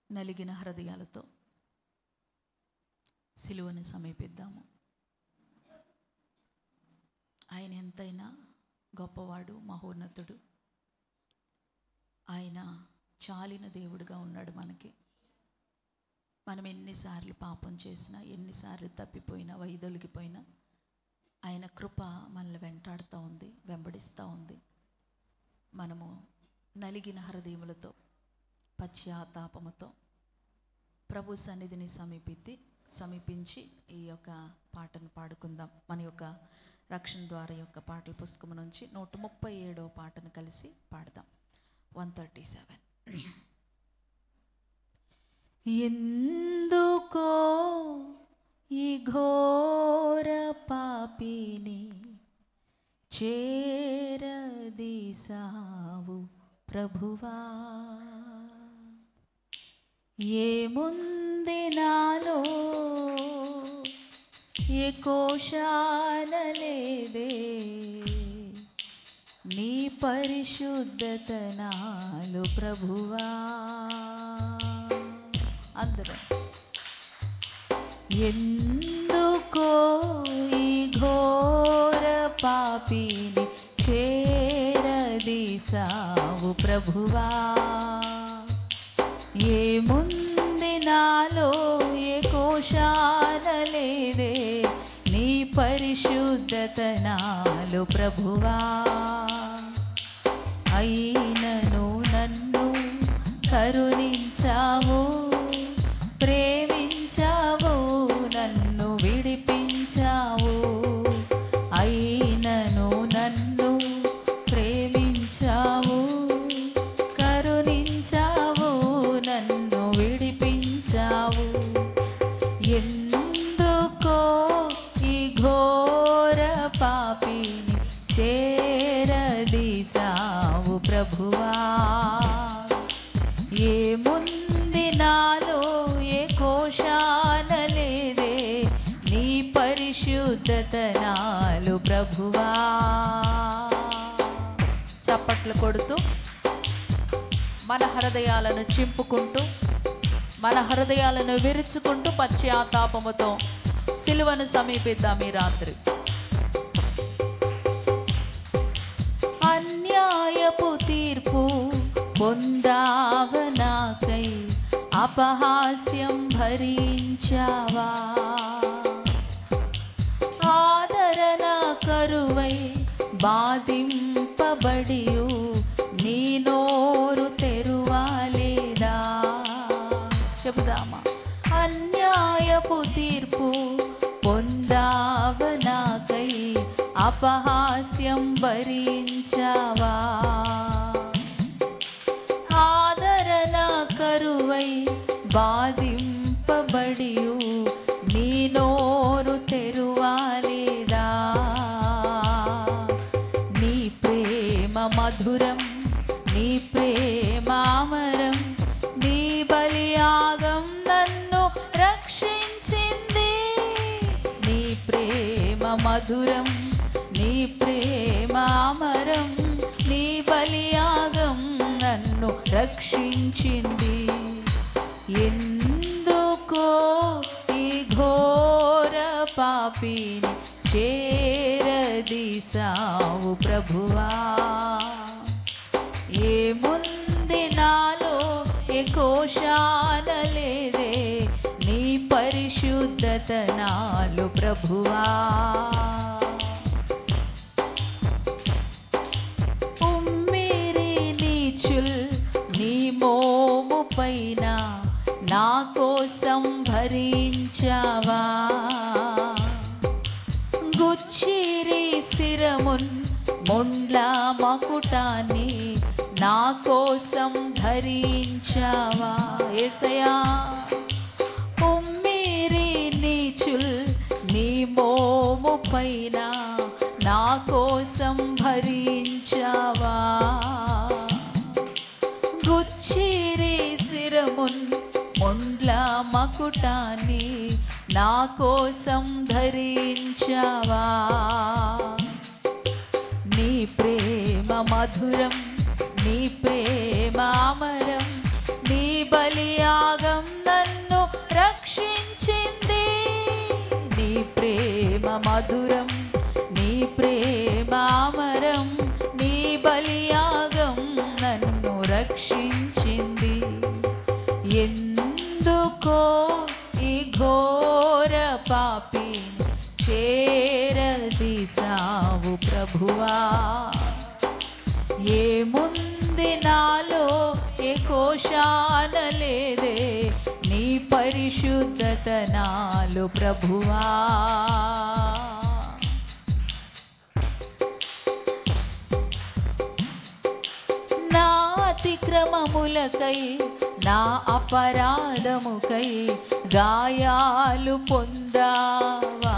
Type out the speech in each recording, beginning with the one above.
నలిగిన హృదయాలతో సిలువను సమీపిద్దాము. ఆయన ఎంతైనా గొప్పవాడు, మహోన్నతుడు. ఆయన చాలిన దేవుడుగా ఉన్నాడు మనకి. మనం ఎన్నిసార్లు పాపం చేసినా, ఎన్నిసార్లు తప్పిపోయినా, వైదొలిగిపోయినా ఆయన కృప మనల్ని వెంటాడుతూ ఉంది, వెంబడిస్తూ ఉంది. మనము నలిగిన హృదయములతో, పశ్చాత్తాపముతో ప్రభు సన్నిధిని సమీపించి ఈ యొక్క పాటను పాడుకుందాం. మన యొక్క రక్షణ ద్వారా యొక్క పాటల పుస్తకం నుంచి 137వ పాటను కలిసి పాడదాం. 137. ఎందుకో ఈ ఘోర పాపిని చేరదీసావు ప్రభువా, ఏముంది నాలో ఏ కోశాన లేదే, నీ పరిశుద్ధత నాలో ప్రభువా. అందరం ఎందుకో ఈ ఘోర పాపిని చేరదీసావు ప్రభువా, ఏముంది నాలో ఏ కోశాన లేదే, నీ పరిశుద్ధత నాలో ప్రభువా. అయినను నన్ను కరుణించావు, ప్రేమించావు, నన్ను విడిపించావు. అయినను నన్ను ప్రేమించావు, కరుణించావు, నన్ను విడిపించావు. ఎందుకో ఈ ఘోర పాపిని చేరదీసావు ప్రభువా, ఏముంది నాలో ఏ కోశాన లేదే, నీ పరిశుద్ధత నాలో ప్రభువా. చప్పట్లు కొడుతూ మన హృదయాలను చింపుకుంటూ, మన హృదయాలను విరుచుకుంటూ పశ్చాత్తాపముతో సిలువను సమీపిద్దాం ఈ రాత్రి. అన్యాయపు తీర్పు పొందావ నాకై, అపహాస్యం భరించావా, ఆదరణ కరువై బాధింపబడియు నీ నోరు తెరువాలేదా. చెబుదామా. అన్యాయపు తీర్పు పొందావ నాకై, అపహాస్యం భరించావా, ఆదరణ కరువై బాధింపబడియు నీ నోరు తెరువాలేదా. నీ ప్రేమ మధురం, నీ ప్రేమామరం, నీ బలియాగం నన్ను రక్షించింది. నీ ప్రేమ మధురం, నీ ప్రేమామరం, నీ బలియాగం నన్ను రక్షించింది. ఎందుకో ఈ ఘోర పాపిని చేరదీసావు ప్రభువా, ఏముంది నాలో ఏ కోశాన లేదే, నీ పరిశుద్ధత నాలో ప్రభువా. ఉమ్మిరి నీచుల్ నీ మోము పైన నా కోసం భరించావా, గుచ్చిరి శిరమున్ మొండ్ల మకుటాన్ని నా కోసం ధరించావా. యేసయ్యా. ఉమ్మిరి నీచుల్ నీ మోము పైన నా కోసం భరించావా, గుచ్చిరి శిరమున్ మొండ్ల మకుటాన్ని నా కోసం ధరించావా. నీ ప్రేమ మధురం, నీ ప్రేమామరం, నీ బలియాగం ఎందుకో ఈ ఘోర పాపిని చేరదీసావు ప్రభువా. ఏముంది నాలో ఏ కోశాన లేదే, నీ పరిశుద్ధత నాలో ప్రభువా. నా అతిక్రమములకై నా అపరాధముకై గాయాలు పొందావా.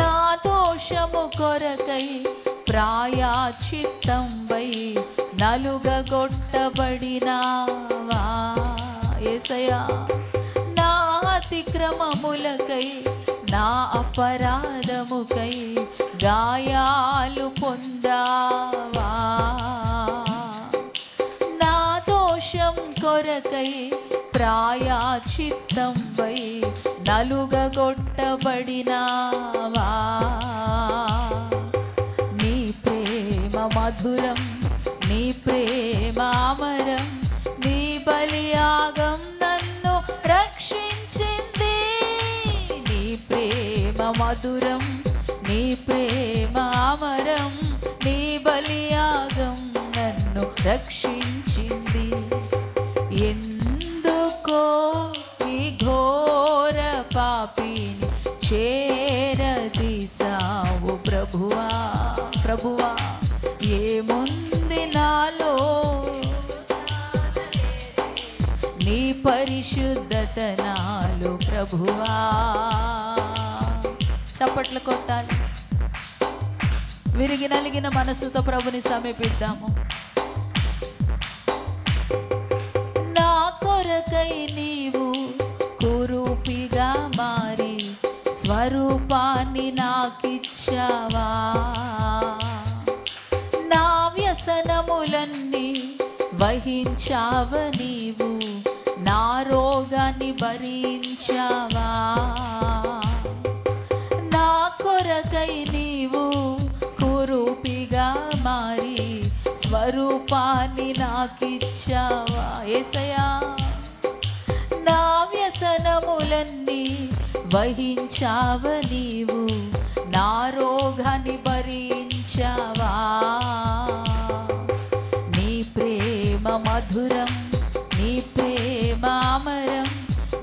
నా దోషము కొరకై ప్రాయశ్చిత్తంవై నలుగగొట్టబడినావా. యేసయ్యా, నా అతిక్రమములకై నా అపరాధముకై గాయాలు పొందావా. నా దోషం కొరకై ప్రాయశ్చిత్తంవై నలుగగొట్టబడినావా. నీ ప్రేమ మధురం, నీ ప్రేమ అమరం, నీ బలియాగం నన్ను రక్షించింది. నీ ప్రేమ మధురం, నీ ప్రేమ అమరం, నీ బలియాగం నన్ను రక్షించింది. ఎందుకో ఈ ఘోర పాపిని చేరదీసావు ప్రభువా. ప్రభువా, ఏముంది నాలో నీ పరిశుద్ధత నాలో ప్రభువా. చప్పట్లు కొట్టాలి. విరిగి నలిగిన మనసుతో ప్రభుని సమీపిద్దాము. నా కొరకై నీవు కురూపిగా మారి స్వరూపాన్ని నాకిచ్చావా. నా వ్యసనములన్నీ వహించావ నీవు, నా రోగాన్ని భరించావా. నా కొరకై నీవు కురూపిగా మారి స్వరూపాన్ని నాకిచ్చావా. యేసయ్యా, నా వ్యసనములన్నీ వహించావ నీవు, నా రోగాన్ని భరించావా. నీ ప్రేమ మధురం, నీ ప్రేమ అమరం,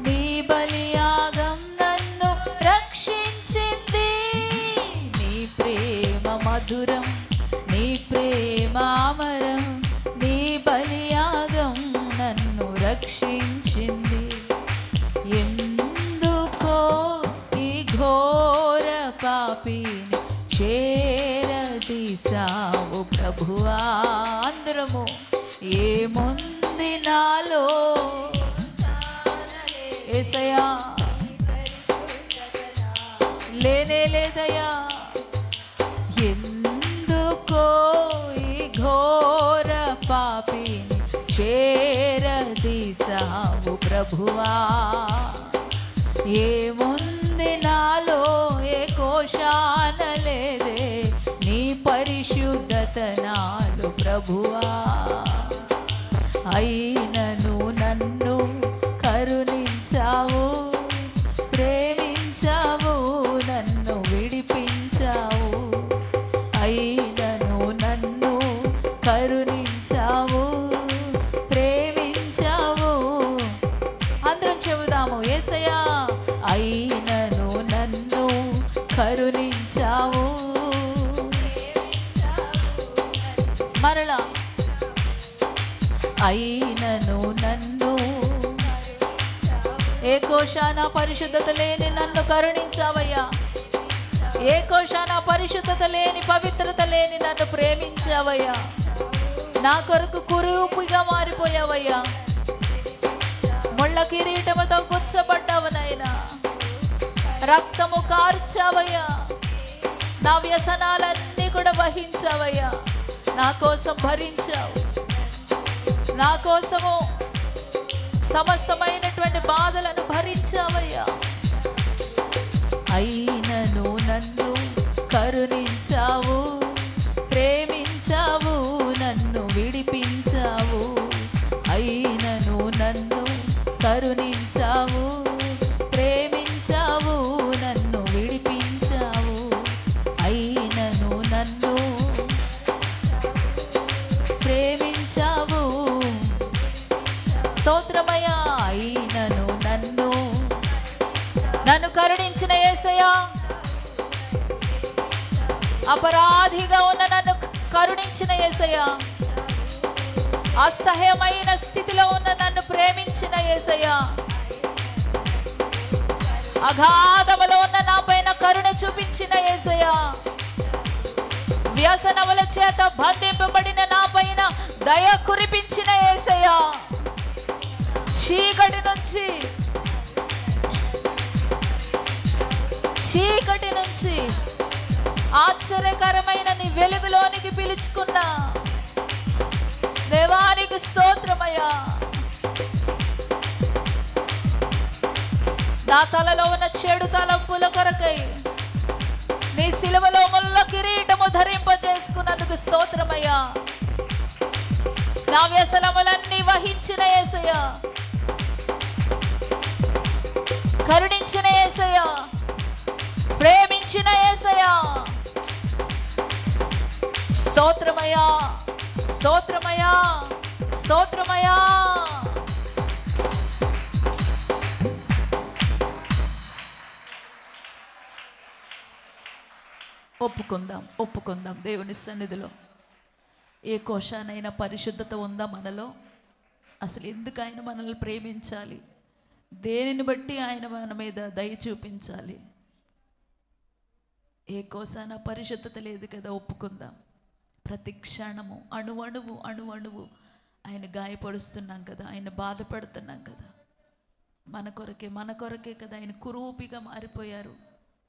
నీ బలియాగం నన్ను రక్షించింది. నీ ప్రేమ మధురం, నీ ప్రేమ అమరం, నీ బలియాగం నన్ను రక్షించింది. ఎందుకో ఈ ఘోర పాపిని చేరదీసావు ప్రభువా. అందరము, ఏముంది నాలో యేసయ్యా, లేనే లేదయ్యా. ఎందుకో ఈ ఘోర పాపిని చేరదీసావు ప్రభువా. ఏముంది నాలో ఏ కోశాన లేదే, నీ పరిశుద్ధత నాలో ప్రభువా. అయినను నన్ను కరుణించావు, ప్రేమించావు, నన్ను విడిపించావు. అయినను నన్ను కరుణించావు, ప్రేమించావు. అందరం చెబుదాము, యేసయ్యా, అయినను నన్ను కరుణించావు. మరలా, అయినను నన్ను ఏ కోశాన పరిశుద్ధత లేని నన్ను కరుణించావయ్యా. ఏ కోశాన పరిశుద్ధత లేని, పవిత్రత లేని నన్ను ప్రేమించావయ్యా. నా కొరకు కురూపిగా మారిపోయావయ్యా. ముళ్ళ కిరీటముతో గుచ్చబడ్డావు నాయనా. రక్తము కార్చావయ్యా. నా వ్యసనాలన్నీ కూడా వహించావయ్యా. నా కోసం భరించావు. నా కోసము సమస్తమైనటువంటి బాధలను భరించావయ్యా. అయినను నన్ను కరుణించావు, ప్రేమించావు, నన్ను విడిపించావు. అయిన కరుణించావు, ప్రేమించావు, నన్ను విడిపించావు. అయినను నన్ను ప్రేమించావు. స్తోత్రమయ్యా. అయినను నన్ను కరుణించిన యేసయ్యా, అపరాధిగా ఉన్న నన్ను కరుణించిన యేసయ్యా, అసహ్యమైన స్థితిలో ఉన్న నన్ను ప్రేమించిన యేసయ్యా, అగాధములో ఉన్న నా పైన కరుణ చూపించిన యేసయ్యా, వ్యసనముల చేత బంధింపబడిన నా పైన దయ కురిపించిన యేసయ్యా, చీకటి నుంచి ఆశ్చర్యకరమైన నీ వెలుగులోనికి పిలుచుకున్న దేవానికి స్తోత్రమయ్యా. నా తలలో ఉన్న చెడు తలంపుల కొరకై నీ శిలువలో ముళ్ళ కిరీటము ధరింపజేసుకున్నందుకు స్తోత్రమయ్యా. నా వ్యసనములన్నీ వహించిన యేసయ్యా, కరుణించిన యేసయ్యా, ప్రేమించిన యేసయ్యా, స్తోత్రమయ్యా, స్తోత్రమయ్యా, స్తోత్రమయ్యా. ఒప్పుకుందాం దేవుని సన్నిధిలో. ఏ కోశానైనా పరిశుద్ధత ఉందా మనలో? అసలు ఎందుకు ఆయన మనల్ని ప్రేమించాలి? దేనిని బట్టి ఆయన మన మీద దయ చూపించాలి? ఏ కోశాన పరిశుద్ధత లేదు కదా. ఒప్పుకుందాం. ప్రతి క్షణము అణువణువు ఆయన గాయపరుస్తున్నాం కదా, ఆయన బాధపడుతున్నాం కదా. మన కొరకే కదా ఆయన కురూపిగా మారిపోయారు.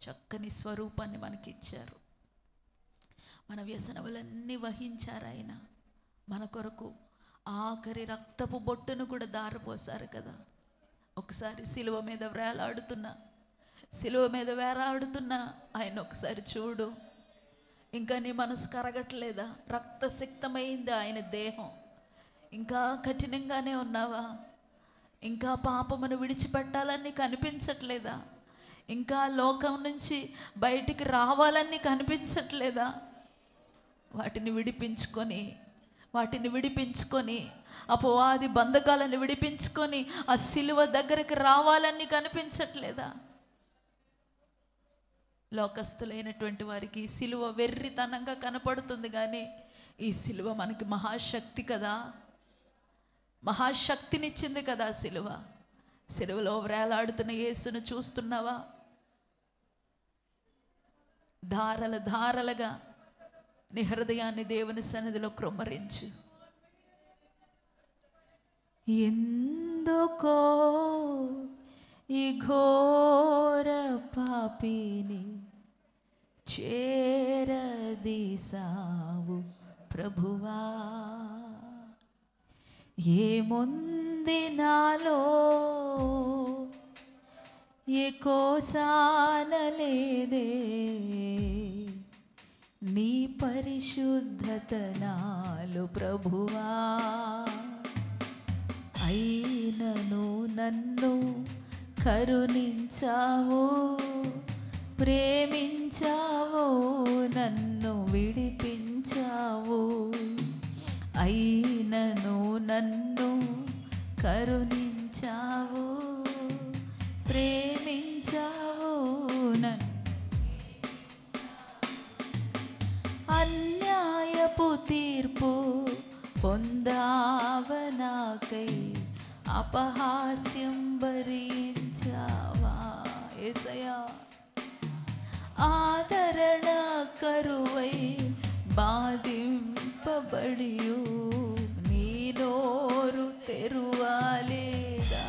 చక్కని స్వరూపాన్ని మనకి ఇచ్చారు. మన వ్యసనములన్నీ వహించారు ఆయన మన కొరకు. ఆఖరి రక్తపు బొట్టును కూడా దారిపోసారు కదా. ఒకసారి సిలువ మీద వేలాడుతున్నా ఆయన ఒకసారి చూడు. ఇంకా నీ మనసు కరగట్లేదా? రక్తసిక్తమైంది ఆయన దేహం. ఇంకా కఠినంగానే ఉన్నావా? ఇంకా పాపమును విడిచిపెట్టాలని కనిపించట్లేదా? ఇంకా లోకం నుంచి బయటికి రావాలని కనిపించట్లేదా? వాటిని విడిపించుకొని అపవాది బంధకాలను విడిపించుకొని ఆ సిలువ దగ్గరికి రావాలని కనిపించట్లేదా? లోకస్తులైనటువంటి వారికి ఈ సిలువ వెర్రితనంగా కనపడుతుంది, కానీ ఈ సిలువ మనకి మహాశక్తి కదా, మహాశక్తినిచ్చింది కదా సిలువ. సిలువలో వేలాడుతున్న యేసును చూస్తున్నావా? ధారలుగా నీ హృదయాన్ని దేవుని సన్నిధిలో కృమ్మరించు. ఎందుకో ఈ ఘోర పాపిని చేరదీసావు ప్రభువా, ఏముంది నాలో ఏ కోసానలేదే, నీ పరిశుద్ధత నాలో ప్రభువా. అయినను నన్ను కరుణించావు, ప్రేమించావు, నన్ను విడిపించావు. అయినను నన్ను కరుణించావు, ప్రేమించావు, నన్ను. అన్యాయపు తీర్పు పొందావనాకై అపహాస్యం భరించావా యేసయ్యా. ఆదరణ కరువై బాధింపబడియు నీ నోరు తెరువాలేదా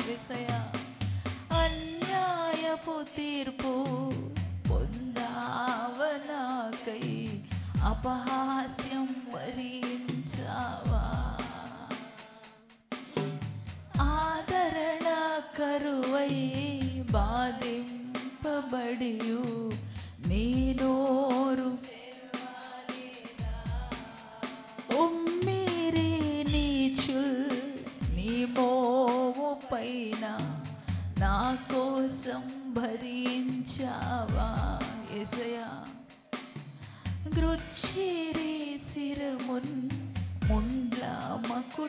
యేసయ్యా. అన్యాయపు తీర్పు పొందావనాకై అపహాస్యం భరించావా. ఆదరణ కరువై బాధింపబడియు నీ నోరు ఉమ్మిరి నీచుల్ నీ మోము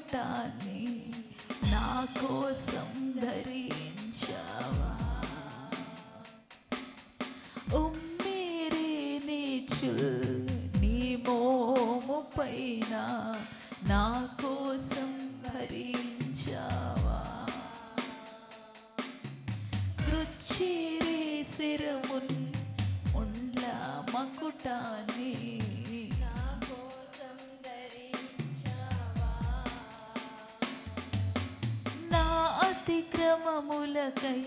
మకుటాన్ని నా కోసం ధరించావా. ఉమ్మిరి నీచుల్ నీ మోము పైన నా కోసం భరించావా. రుచిరి శిరమున్ ఉండ్ల మకుటాన్ని నా కోసం ధరించావా. నా అతిక్రమములకై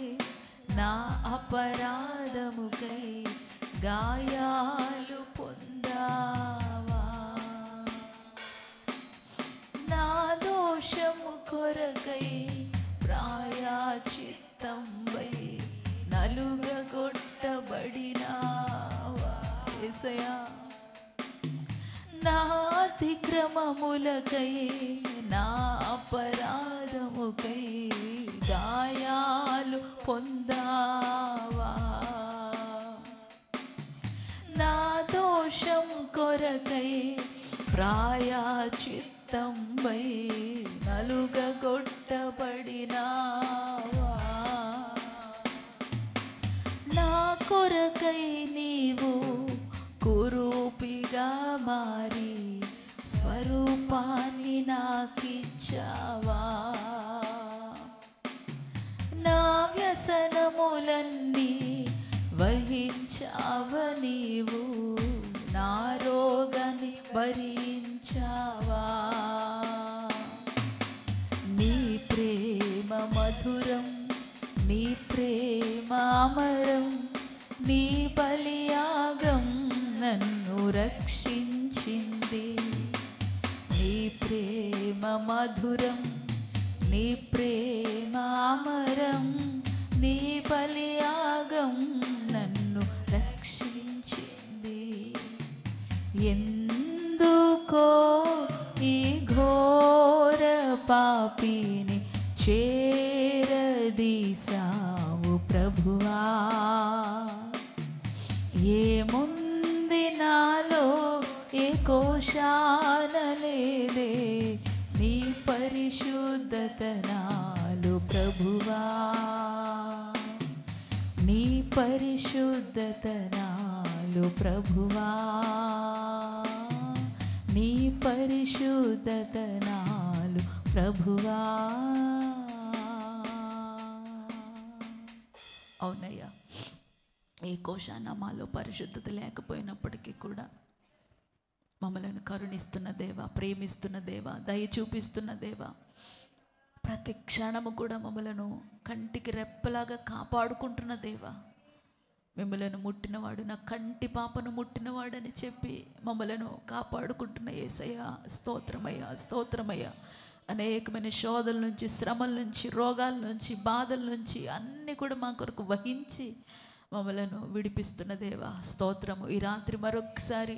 నా అపరాధముకై గాయాలు పొందావా. నా దోషము కొరకై ప్రాయశ్చిత్తంవై నలుగగొట్టబడినావా. యేసయ్యా, నా అతిక్రమములకై నా అపరాధముకై గాయాలు పొందావా. నా దోషం కొరకై ప్రాయశ్చిత్తంవై నలుగగొట్టబడినావా. నా కొరకై నీవు కురూపిగా మారి స్వరూపాన్ని నాకిచ్చావా. నా వ్యసనములన్నీ వహించావ నీవు, నా రోగాన్ని భరించావా. నీ ప్రేమ మధురం, నీ ప్రేమ అమరం, నీ బలియాగం నన్ను రక్షించింది. నీ ప్రేమ మధురం, నీ ప్రేమ అమరం, నీ బలియాగం నన్ను రక్షించింది. ఎందుకో ఈ ఘోర పాపిని చేరదీసావు ప్రభువా. ఏముంది నాలో ఏ కోశాన లేదే, నీ పరిశుద్ధత నాలో ప్రభువా. నీ పరిశుద్ధత నాలో ప్రభువా. నీ పరిశుద్ధత నాలో ప్రభువా. అవునయ్యా, ఏ కోశాన మాలో పరిశుద్ధత లేకపోయినప్పటికీ కూడా మమ్మలను కరుణిస్తున్న దేవా, ప్రేమిస్తున్న దేవా, దయ చూపిస్తున్న దేవా, ప్రతి క్షణము కూడా మమ్మలను కంటికి రెప్పలాగా కాపాడుకుంటున్న దేవా, మిమ్మలను ముట్టినవాడు నా కంటి పాపను ముట్టినవాడని చెప్పి మమ్మలను కాపాడుకుంటున్న యేసయ్యా, స్తోత్రమయ్యా, స్తోత్రమయ్యా. అనేకమైన శోధల నుంచి, శ్రమల నుంచి, రోగాల నుంచి, బాధల నుంచి అన్నీ కూడా మా కొరకు వహించి మమ్మలను విడిపిస్తున్న దేవా, స్తోత్రము. ఈ రాత్రి మరొకసారి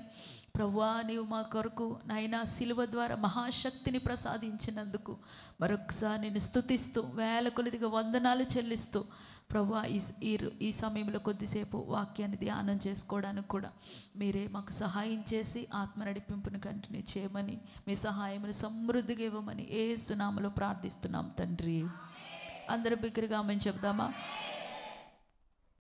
ప్రభువా, నీవు మా కొరకు నాయనా శిలువ ద్వారా మహాశక్తిని ప్రసాదించినందుకు మరొకసారి నేను స్తుతిస్తూ వేల కొలదిగా వందనాలు చెల్లిస్తూ ప్రభువా, ఈ సమయంలో కొద్దిసేపు వాక్యాన్ని ధ్యానం చేసుకోవడానికి కూడా మీరే మాకు సహాయం చేసి ఆత్మ నడిపింపును కంటిన్యూ చేయమని, మీ సహాయమును సమృద్ధిగా ఇవ్వమని యేసు నామములో ప్రార్థిస్తున్నాం తండ్రి. అందరూ బిగ్గరగా ఆమేన్ చెప్దామా?